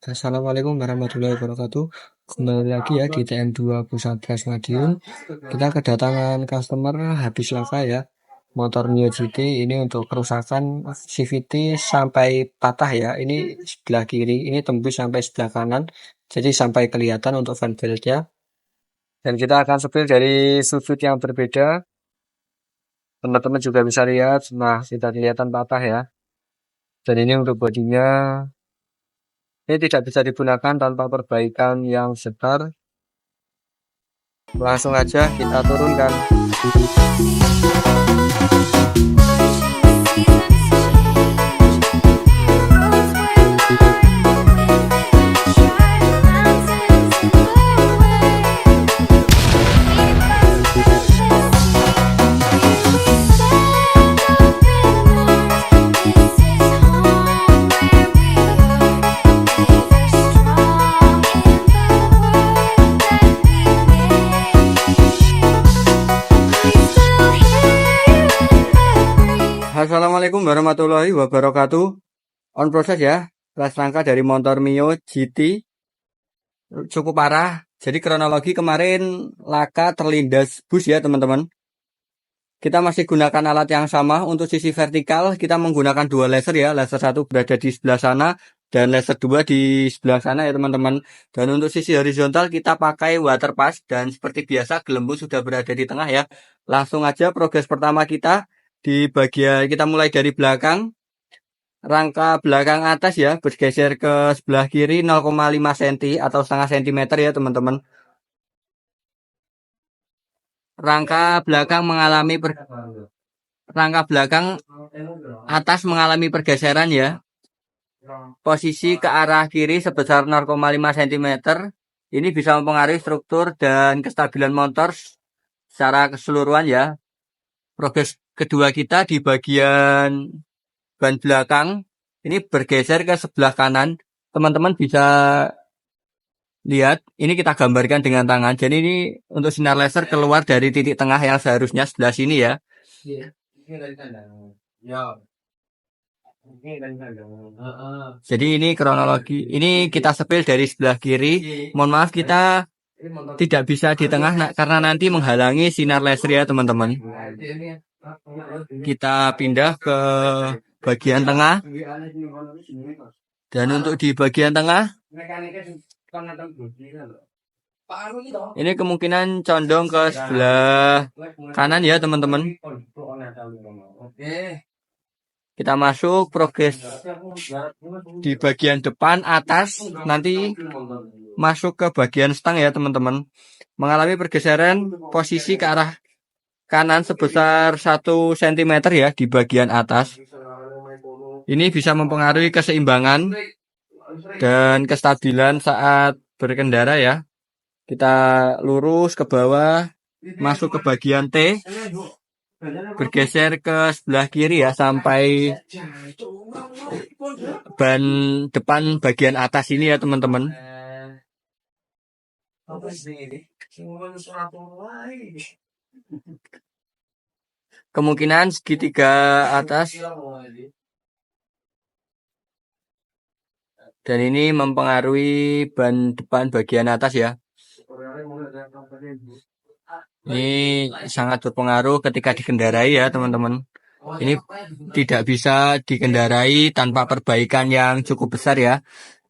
Assalamualaikum warahmatullahi wabarakatuh. Kembali lagi ya di TM2 Pusat Gas Madiun. Kita kedatangan customer habis laka ya. Motor Mio GT ini untuk kerusakan CVT sampai patah ya. Ini sebelah kiri, ini tembus sampai sebelah kanan. Jadi sampai kelihatan untuk fan beltnya. Dan kita akan sepil dari sudut yang berbeda. Teman-teman juga bisa lihat, nah sudah kelihatan patah ya. Dan ini untuk bodinya. Ini tidak bisa digunakan tanpa perbaikan yang besar. Langsung aja kita turunkan. Assalamualaikum warahmatullahi wabarakatuh. On proses ya. Kelas rangka dari motor Mio GT cukup parah. Jadi kronologi kemarin laka terlindas bus ya teman-teman. Kita masih gunakan alat yang sama. Untuk sisi vertikal kita menggunakan dua laser ya. Laser satu berada di sebelah sana dan laser dua di sebelah sana ya teman-teman. Dan untuk sisi horizontal kita pakai water pass. Dan seperti biasa gelembung sudah berada di tengah ya. Langsung aja progres pertama kita. Di bagian kita mulai dari belakang, rangka belakang atas ya bergeser ke sebelah kiri 0,5 cm atau setengah cm ya teman-teman. Rangka belakang atas mengalami pergeseran ya. Posisi ke arah kiri sebesar 0,5 cm. Ini bisa mempengaruhi struktur dan kestabilan motor secara keseluruhan ya. Progres kedua kita di bagian ban belakang ini bergeser ke sebelah kanan. Teman-teman bisa lihat, ini kita gambarkan dengan tangan. Jadi ini untuk sinar laser keluar dari titik tengah yang seharusnya sebelah sini ya. Jadi ini kronologi. Ini kita sepil dari sebelah kiri. Mohon maaf kita tidak bisa di tengah karena nanti menghalangi sinar laser ya teman-teman. Kita pindah ke bagian tengah. Dan untuk di bagian tengah ini kemungkinan condong ke sebelah kanan ya teman-teman. Kita masuk progres di bagian depan atas, nanti masuk ke bagian stang ya teman-teman. Mengalami pergeseran posisi ke arah kanan sebesar 1 cm ya di bagian atas. Ini bisa mempengaruhi keseimbangan dan kestabilan saat berkendara ya. Kita lurus ke bawah, masuk ke bagian T, bergeser ke sebelah kiri ya sampai ban depan bagian atas ini ya teman-teman. Kemungkinan segitiga atas. Dan ini mempengaruhi ban depan bagian atas ya. Ini sangat berpengaruh ketika dikendarai ya teman-teman. Ini tidak bisa dikendarai tanpa perbaikan yang cukup besar ya.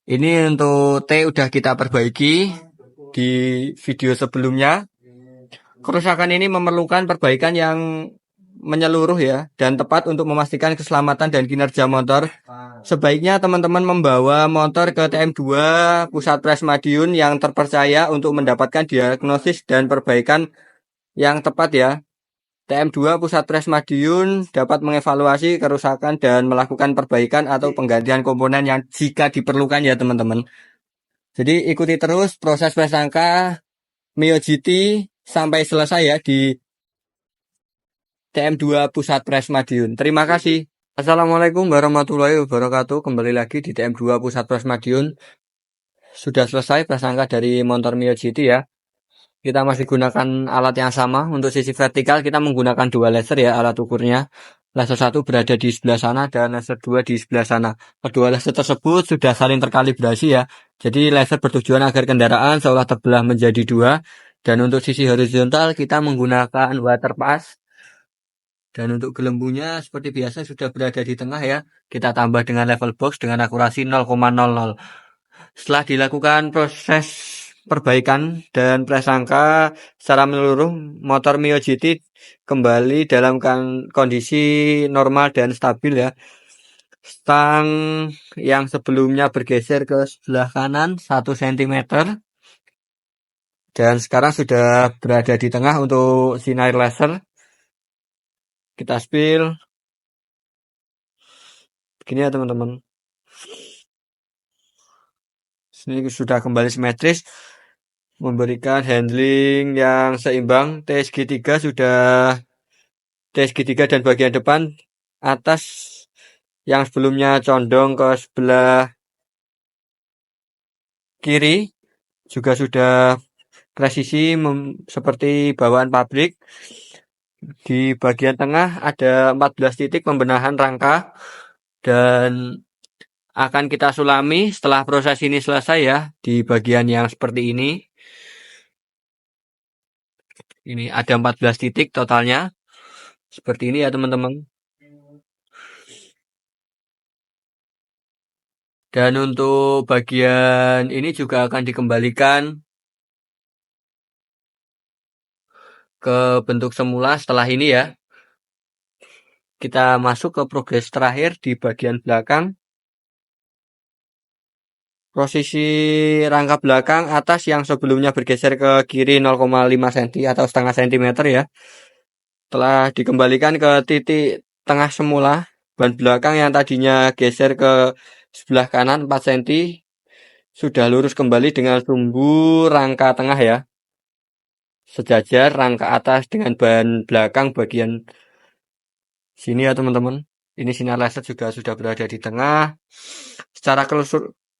Ini untuk T udah kita perbaiki di video sebelumnya. Kerusakan ini memerlukan perbaikan yang menyeluruh ya dan tepat untuk memastikan keselamatan dan kinerja motor. Sebaiknya teman-teman membawa motor ke TM2 Pusat Pres Madiun yang terpercaya untuk mendapatkan diagnosis dan perbaikan yang tepat ya. TM2 Pusat Pres Madiun dapat mengevaluasi kerusakan dan melakukan perbaikan atau penggantian komponen yang jika diperlukan ya teman-teman. Jadi ikuti terus proses prasangka Mio GT sampai selesai ya di TM2 Pusat Pres Madiun. Terima kasih. Assalamualaikum warahmatullahi wabarakatuh. Kembali lagi di TM2 Pusat Pres Madiun. Sudah selesai prasangka dari motor Mio GT ya. Kita masih gunakan alat yang sama. Untuk sisi vertikal kita menggunakan dua laser ya alat ukurnya. Laser 1 berada di sebelah sana dan laser 2 di sebelah sana. Kedua laser tersebut sudah saling terkalibrasi ya. Jadi laser bertujuan agar kendaraan seolah terbelah menjadi dua. Dan untuk sisi horizontal kita menggunakan water pass. Dan untuk gelembungnya seperti biasa sudah berada di tengah ya. Kita tambah dengan level box dengan akurasi 0,00. Setelah dilakukan proses perbaikan dan prasangka secara menyeluruh, motor Mio GT kembali dalam kondisi normal dan stabil ya. Stang yang sebelumnya bergeser ke sebelah kanan 1 cm dan sekarang sudah berada di tengah untuk sinar laser. Kita spill begini ya teman-teman. Ini sudah kembali simetris, memberikan handling yang seimbang. TSG3 dan bagian depan atas yang sebelumnya condong ke sebelah kiri juga sudah presisi seperti bawaan pabrik. Di bagian tengah ada 14 titik pembenahan rangka dan akan kita sulami setelah proses ini selesai ya di bagian yang seperti ini. Ini ada 14 titik totalnya. Seperti ini ya teman-teman. Dan untuk bagian ini juga akan dikembalikan ke bentuk semula setelah ini ya. Kita masuk ke progres terakhir di bagian belakang. Posisi rangka belakang atas yang sebelumnya bergeser ke kiri 0,5 cm atau setengah cm ya. Telah dikembalikan ke titik tengah semula. Ban belakang yang tadinya geser ke sebelah kanan 4 cm sudah lurus kembali dengan sumbu rangka tengah ya. Sejajar rangka atas dengan ban belakang bagian sini ya teman-teman. Ini sinar laser juga sudah berada di tengah.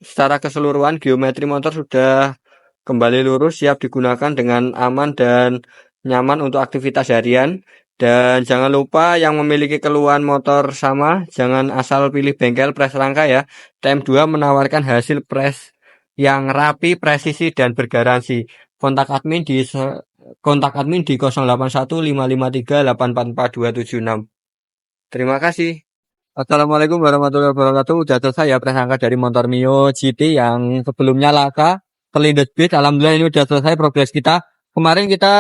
Secara keseluruhan geometri motor sudah kembali lurus, siap digunakan dengan aman dan nyaman untuk aktivitas harian. Dan jangan lupa yang memiliki keluhan motor sama, jangan asal pilih bengkel pres rangka ya. TM2 menawarkan hasil pres yang rapi, presisi dan bergaransi. Kontak admin di 081553844276. Terima kasih. Assalamualaikum warahmatullahi wabarakatuh. Udah selesai ya pres rangka dari motor Mio GT yang sebelumnya laka terlindas bis. Alhamdulillah ini udah selesai progres kita. Kemarin kita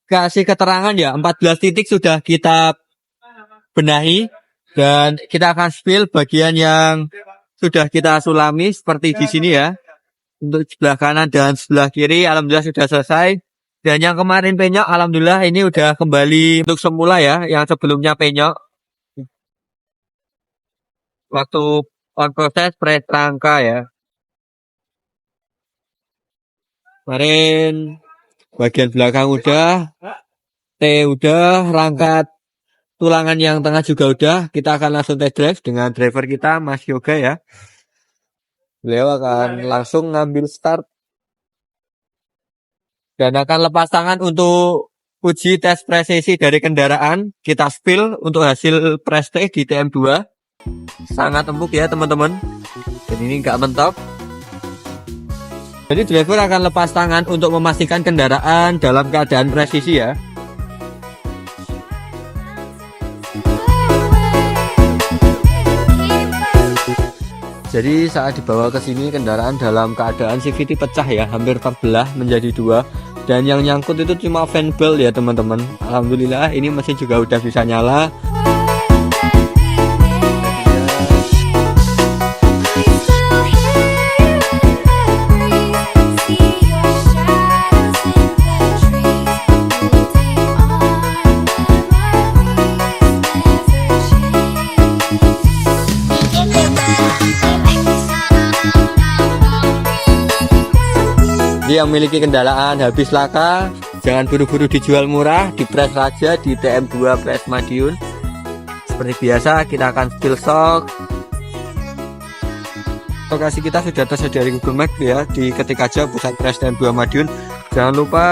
kasih keterangan ya, 14 titik sudah kita benahi dan kita akan spill bagian yang sudah kita sulami seperti di sini ya. Untuk sebelah kanan dan sebelah kiri alhamdulillah sudah selesai. Dan yang kemarin penyok alhamdulillah ini udah kembali untuk semula ya, yang sebelumnya penyok. Waktu on proses pres rangka ya. Kemarin bagian belakang udah, T udah, rangka tulangan yang tengah juga udah. Kita akan langsung test drive dengan driver kita Mas Yoga ya. Beliau akan langsung ngambil start dan akan lepas tangan untuk uji tes presisi dari kendaraan. Kita spill untuk hasil prestasi di TM2. Sangat empuk ya teman-teman. Dan ini nggak mentok. Jadi driver akan lepas tangan untuk memastikan kendaraan dalam keadaan presisi ya. Jadi saat dibawa ke sini kendaraan dalam keadaan CVT pecah ya, hampir terbelah menjadi dua. Dan yang nyangkut itu cuma fan belt ya teman-teman. Alhamdulillah ini mesin juga udah bisa nyala. Yang memiliki kendaraan habis laka, jangan buru-buru dijual murah, dipres saja di TM2 Pres Madiun. Seperti biasa kita akan spill shock. Lokasi kita sudah tersedia di Google Maps ya, diketik aja pusat pres TM2 Madiun. Jangan lupa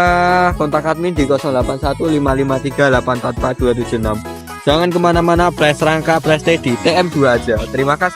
kontak admin di 081553844276. Jangan kemana-mana, press rangka, press stay di TM2 aja. Terima kasih.